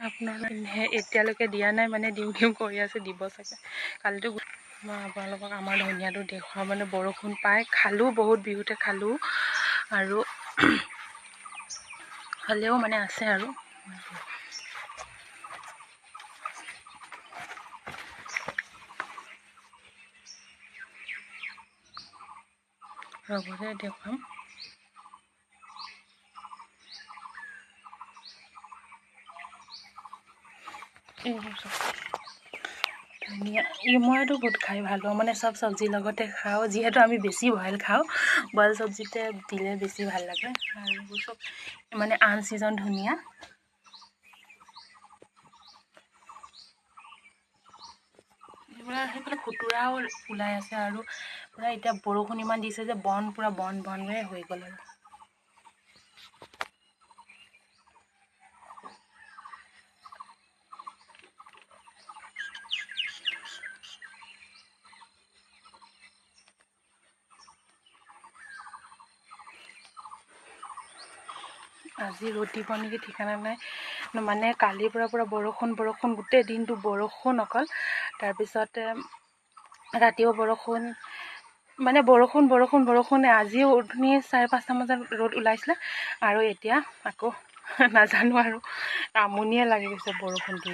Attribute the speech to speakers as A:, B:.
A: আপোনালোকে এতিয়ালৈকে দিয়া নাই মানে দিম দিম কৰি আছে, দিব চাগে কালিতো। মই আপোনালোকক আমাৰ ধনিয়াটো দেখুৱাওঁ মানে বৰষুণ পাই খালোঁ, বহুত বিহুতে খালোঁ আৰু হ'লেও মানে আছে আৰু ৰবৰে দেখুৱাম। ধনিয়া মইতো বহুত খাই ভাল পাওঁ, মানে চব চব্জিৰ লগতে খাওঁ, যিহেতু আমি বেছি বইল খাওঁ, বইল চব্জিতে দিলে বেছি ভাল লাগে। আৰু চব মানে আন ছিজন ধনিয়া সেইফালে খুতুৰাও ওলাই আছে আৰু পূৰা এতিয়া বৰষুণ ইমান দিছে যে বন পূৰা বনহে হৈ গ'ল আৰু। আজি ৰ'দ দিব নেকি ঠিকনা নাই, মানে কালিৰ পৰা পূৰা বৰষুণ গোটেই দিনটো বৰষুণ অকল, তাৰপিছতে ৰাতিও বৰষুণ, মানে বৰষুণে। আজিও উঠনি 4-5টা বজাত ৰ'দ ওলাইছিলে আৰু এতিয়া আকৌ নাজানো আৰু আমনিয়ে লাগি গৈছে বৰষুণ দি।